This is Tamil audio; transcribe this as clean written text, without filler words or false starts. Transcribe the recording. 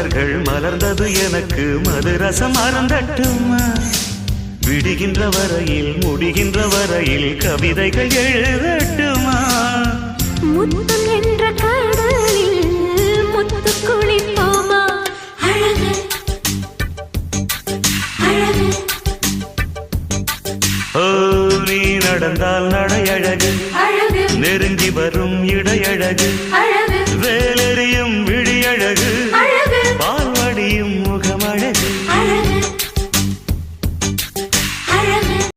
மலர்கள் மலர்ந்தது எனக்கு மதுரசம் அருந்தட்டுமா விடுகின்ற வரையில் முடிகின்ற வரையில் கவிதைகள் எழுதட்டுமா முத்தம் என்ற கடலில் முத்து குளிப்போமா அழகு அழகு ஓ நீ நடந்தால் நடையழகு அழகு நெருங்கி வரும் இடையழகு அழகு வேலெறியும் விழியழகு அழகு பால்வடியும்